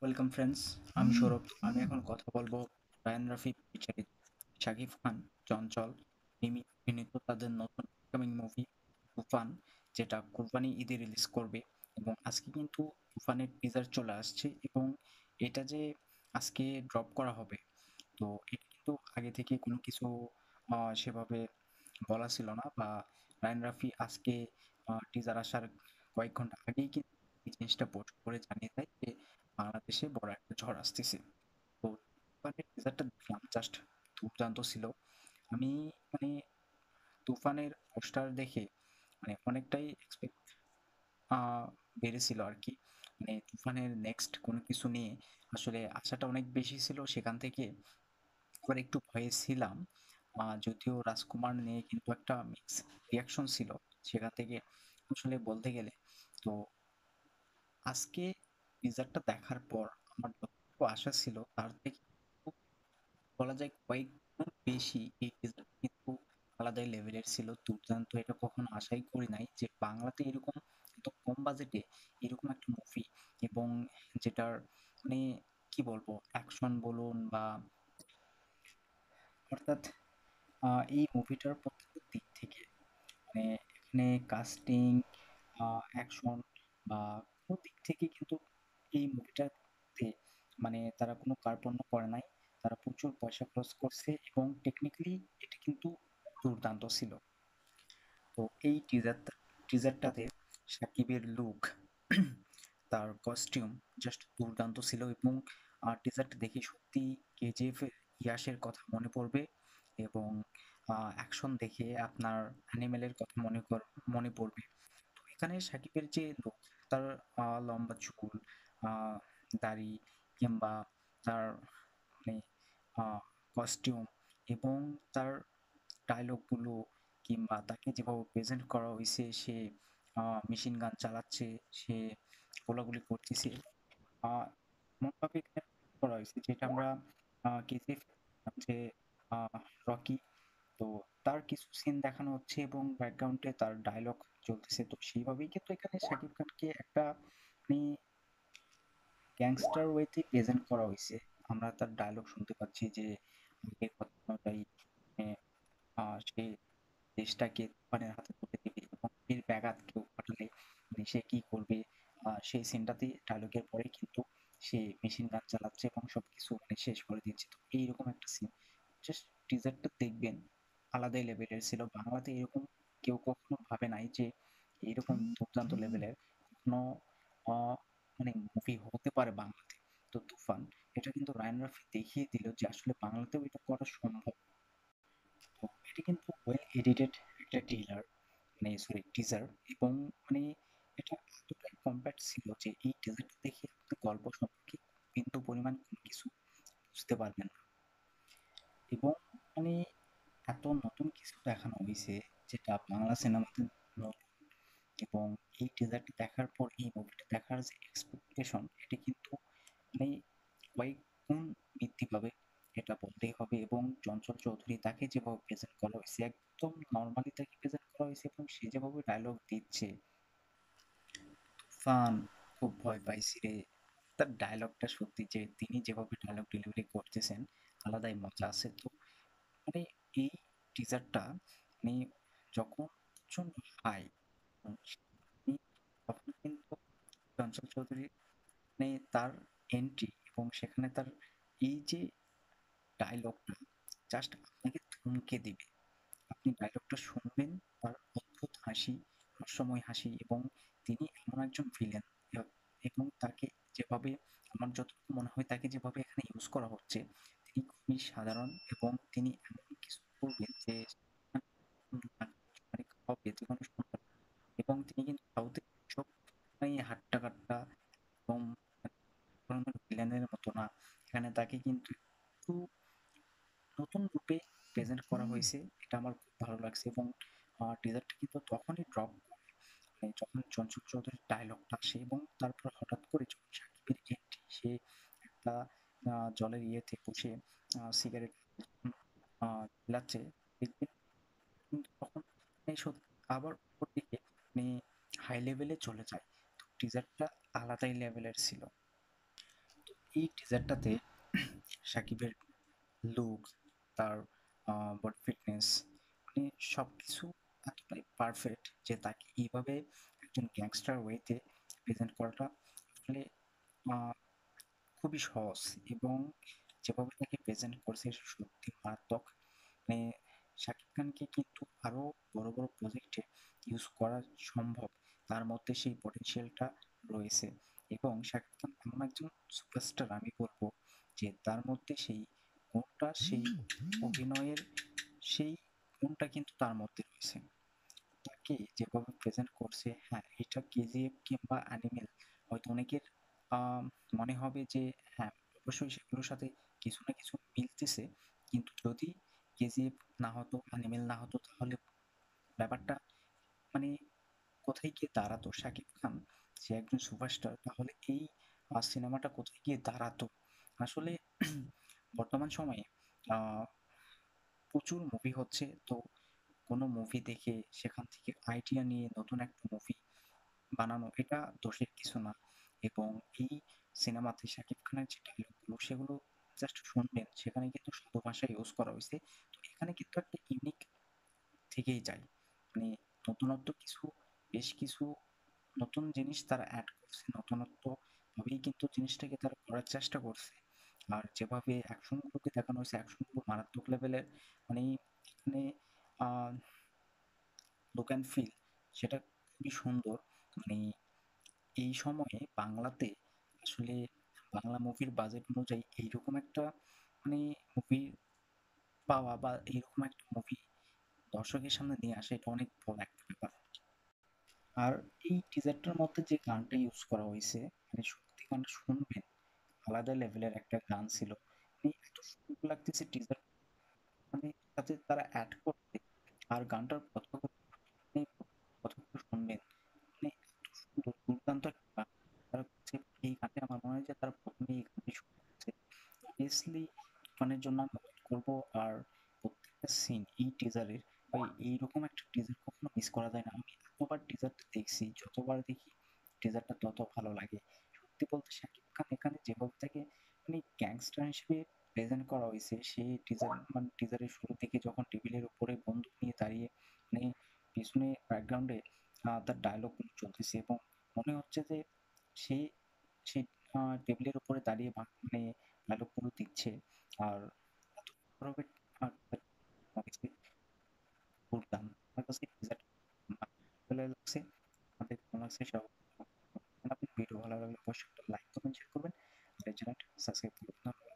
Welcome friends, আমি সৌরভ। আমি এখন কথা বলবো রায়ান রাফি পরিচালিত, শাকিব খান, চঞ্চল, মিমি অভিনীত তাদের নতুন আপকামিং মুভি তুফান, যেটা কোরবানি ঈদে রিলিজ করবে। এবং আজকে কিন্তু তুফানের টিজার চলে আসছে এবং এটা যে আজকে ড্রপ করা হবে, তো এটা কিন্তু আগে থেকে কোনো কিছু সেভাবে বলা ছিল না, বা রায়ান রাফি আজকে টিজার আসার কয়েক ঘন্টা আগেই কিন্তু এই জিনিসটা পোস্ট করে জানিয়ে দেয় যে বাংলাদেশে বড় একটা ঝড় আসতেছে। তো তুফানের টিজারটা দেখলাম, জাস্ট দুর্দান্ত ছিল। আমি মানে তুফানের পোস্টার দেখে মানে অনেকটাই এক্সপেক্ট বেড়েছিল আর কি। মানে তুফানের নেক্সট কোনো কিছু নিয়ে আসলে আশাটা অনেক বেশি ছিল, সেখান থেকে আবার একটু ভয়ে ছিলাম। যদিও রাজকুমার নিয়ে কিন্তু একটা মিক্স রিয়াকশন ছিল সেখান থেকে, আসলে বলতে গেলে। তো আজকে টিজারটা দেখার পর আমার যতটুকু আশা ছিল তার থেকে কিন্তু বলা যায় কয়েক গুণ বেশি। এই টিজারটা কিন্তু আলাদাই লেভেলের ছিল, দুর্দান্ত। এটা কখনো আশাই করি নাই যে বাংলাতে এরকম এত কম বাজেটে এরকম একটা মুভি, এবং যেটার মানে কি বলবো, অ্যাকশন বলুন বা অর্থাৎ এই মুভিটার প্রত্যেকটা দিক থেকে, মানে এখানে কাস্টিং, অ্যাকশন বা কোনো দিক থেকে কিন্তু এই মুভিটাতে মানে তারা কোনো কার্পণ্য করে নাই। তারা প্রচুর পয়সা খরচ করছে এবং টেকনিক্যালি এটা কিন্তু দুর্দান্ত ছিল। তো এই টিজারটাতে সাকিবের লুক, তার কস্টিউম জাস্ট দুর্দান্ত ছিল। এবং টিজারটা দেখে সত্যি কেজিএফ এর ইয়াসের কথা মনে পড়বে, এবং অ্যাকশন দেখে আপনার অ্যানিমেলের কথা মনে পড়বে। তো এখানে সাকিবের যে লুক, তার লম্বা চুল, আহ, দাড়ি, কিংবা তার মানে কস্টিউম, এবং তার ডায়লগগুলো, কিংবা তাকে যেভাবে প্রেজেন্ট করা হয়েছে, সে মেশিন গান চালাচ্ছে, সে গোলাগুলি করতেছে, এমনভাবে এখানে করা হয়েছে যেটা আমরা কেজিএফ যে আহ, রকি, তো তার কিছু সিন দেখানো হচ্ছে এবং ব্যাকগ্রাউন্ডে তার ডায়লগ চলতেছে। তো সেইভাবেই কিন্তু এখানে শাকিব খানকে একটা মানে গ্যাংস্টার ওয়েতে প্রেজেন্ট করা হয়েছে। আমরা তার ডায়লগ শুনতে পাচ্ছি যে আগের কথা অনুযায়ী সে দেশটাকে তুফানের হাতে তুলে দিবে এবং এর ব্যাঘাত কেউ ঘটালে মানে সে কি করবে। সেই সিনটাতেই ডায়লগের পরে কিন্তু সে মেশিন গান চালাচ্ছে এবং সবকিছু মানে শেষ করে দিচ্ছে। তো এইরকম একটা সিন, জাস্ট টিজারটা দেখবেন, আলাদাই লেভেলের ছিল। বাংলাতে এরকম কেউ কখনো ভাবে নাই যে এইরকম দুর্দান্ত লেভেলের কোনো আহ, মানে মুভি হতে পারে বাংলাতে। তো তুফান, এটা কিন্তু রায়ান রাফি দেখিয়ে দিল যে আসলে বাংলাতেও এটা করা সম্ভব। তো এটা কিন্তু ওয়েল এডিটেড একটা ট্রেলার, মানে সরি টিজার। এবং মানে এটা এতটাই কম্প্যাক্ট ছিল যে এই টিজারটা দেখে আপনি গল্প সম্পর্কে বিন্দু পরিমাণ কোনো কিছু বুঝতে পারবেন না। এবং মানে এত নতুন কিছু দেখানো হয়েছে যেটা বাংলা সিনেমাতে নতুন। এবং এই টিজারটা দেখার পর এই মুভিটা দেখার যে এক্সপেকটেশন, এটা কিন্তু মানে কয়েক গুণ বৃদ্ধি পাবে, এটা বলতেই হবে। এবং চঞ্চল চৌধুরী, তাকে যেভাবে প্রেজেন্ট করা হয়েছে, একদম নর্মালি তাকে প্রেজেন্ট করা হয়েছে, এবং সে যেভাবে ডায়লগ দিচ্ছে, ফান, খুব ভয় পাইছি রে, তার ডায়লগটা সত্যি যে তিনি যেভাবে ডায়লগ ডেলিভারি করতেছেন, আলাদাই মজা আছে। তো মানে এই টিজারটা মানে যখন প্রচন্ড হাই, তখন কিন্তু চঞ্চল চৌধুরী মানে তার এন্ট্রি, এবং সেখানে তার এই যে ডায়লগটা জাস্ট আপনাকে থমকে দিবে। আপনি ডায়লগটা শুনবেন, তার অদ্ভুত হাসি, রহস্যময় হাসি, এবং তিনি এমন একজন ভিলেন, এবং তাকে যেভাবে, আমার যতটুকু মনে হয় তাকে যেভাবে এখানে ইউজ করা হচ্ছে, তিনি খুবই সাধারণ এবং তিনি এমন কিছু করবেন যে মানে খাওয়াবে যে কোনো সুন্দর। এবং তিনি কিন্তু সাউথে সব মানে হাট্টা কাট্টা এবং ধরনের ভিলেনের মতো না। এখানে তাকে কিন্তু একটু নতুন রূপে প্রেজেন্ট করা হয়েছে, এটা আমার খুব ভালো লাগছে। এবং টিজারটা কিন্তু তখনই ড্রপ করে মানে যখন চঞ্চল চৌধুরীর ডায়লগটা আসে, এবং তারপর হঠাৎ করে যখন সাকিবের এন্ট্রি, সে একটা জলের ইয়েতে বসে সিগারেট বিলাচ্ছে, দেখবেন কিন্তু তখন মানে আবার উপর দিকে মানে হাই লেভেলে চলে যায়। তো টিজারটা আলাদাই লেভেলের ছিল। তো এই টিজারটাতে সাকিবের লুক, তার বডি ফিটনেস, মানে সবকিছু এতটাই পারফেক্ট যে তাকে এইভাবে একজন গ্যাংস্টার ওয়েতে প্রেজেন্ট করাটা আসলে আহ, খুবই সহজ। এবং যেভাবে তাকে প্রেজেন্ট করছে এটা সত্যি মারাত্মক। মানে শাকিব খানকে কিন্তু আরো বড় বড় প্রজেক্টে ইউজ করা সম্ভব, তার মধ্যে সেই পটেনশিয়ালটা রয়েছে। এবং শাকিব খান এমন একজন সুপারস্টার, আমি বলবো যে তার মধ্যে সেই গুণটা, সেই অভিনয়ের সেই গুণটা কিন্তু তার মধ্যে রয়েছে। তাকে যেভাবে প্রেজেন্ট করছে, হ্যাঁ, এটা কেজিএফ কিংবা অ্যানিমেল, হয়তো অনেকের আম, মনে হবে যে হ্যাঁ, অবশ্যই সেগুলোর সাথে কিছু না কিছু মিলতেছে, কিন্তু যদি কেজিএফ না হতো, অ্যানিমেল না হতো, তাহলে ব্যাপারটা মানে কোথায় গিয়ে দাঁড়াতো? শাকিব খান যে একজন সুপারস্টার, তাহলে এই সিনেমাটা কোথায় গিয়ে দাঁড়াতো? আসলে বর্তমান সময়ে আহ, প্রচুর মুভি হচ্ছে, তো কোনো মুভি দেখে সেখান থেকে আইডিয়া নিয়ে নতুন একটা মুভি বানানো, এটা দোষের কিছু না। এবং এই সিনেমাতে শাকিব খানের যে ডায়লগগুলো, সেগুলো জাস্ট শুনবেন, সেখানে কিন্তু শত ভাষা ইউজ করা হয়েছে। তো এখানে কিন্তু একটা ইউনিক থেকেই যায়। মানে নতুনত্ব কিছু, বেশ কিছু নতুন জিনিস তারা অ্যাড করছে, নতুনত্ব ভাবেই কিন্তু জিনিসটাকে তারা করার চেষ্টা করছে। আর যেভাবে অ্যাকশন গুলোকে দেখানো হয়েছে, অ্যাকশন গুলো মারাত্মক লেভেলের। মানে এখানে আহ লুক অ্যান্ড ফিল, সেটা খুবই সুন্দর। মানে এই সময়ে বাংলাতে আসলে বাংলা মুভির বাজেট অনুযায়ী এইরকম একটা মানে মুভি পাওয়া, বা এইরকম একটা মুভি দর্শকের সামনে নিয়ে আসা, এটা অনেক বড় একটা ব্যাপার। আর এই টিজারটার মধ্যে যে গানটা ইউজ করা হয়েছে, মানে সত্যি গানটা শুনবেন, আলাদা লেভেলের একটা গান ছিল। মানে এত সুন্দর লাগতেছে টিজার, মানে সাথে তারা অ্যাড করতে। আর গানটার কথাগুলো, মানে কথাগুলো শুনবেন, মানে এত সুন্দর দুর্দান্ত একটা গান। তারা হচ্ছে এই গানটা, আমার মনে হয় যে তারা প্রথমে এই গানটি শুরু করেছে। অবভিয়াসলি তুফানের জন্য আমি ওয়েট করবো। আর প্রত্যেকটা সিন এই টিজারের, ভাই এইরকম একটা টিজার কখনো মিস করা যায় না। আমি এতবার টিজারটা দেখছি, যতবার দেখি টিজারটা তত ভালো লাগে। সত্যি বলতে শাকিব খান এখানে যেভাবে তাকে মানে গ্যাংস্টার হিসেবে প্রেজেন্ট করা হয়েছে, সেই টিজার মানে টিজারের শুরু থেকে যখন টেবিলের উপরে বন্দুক নিয়ে দাঁড়িয়ে, মানে পিছনে ব্যাকগ্রাউন্ডে তার ডায়লগ গুলো চলতেছে, এবং মনে হচ্ছে যে সে সেই টেবিলের উপরে দাঁড়িয়ে মানে ডায়লগ গুলো দিচ্ছে। আর এত সুন্দরভাবে লাগছে, দুর্দান্ত। আমার কাছে টিজার ভালো লাগছে। আমাদের কেমন লাগছে সেটা জানাবেন। ভিডিও ভালো লাগলে অবশ্যই একটা লাইক, কমেন্ট, শেয়ার করবেন। আর এই চ্যানেলটা সাবস্ক্রাইব করবেন।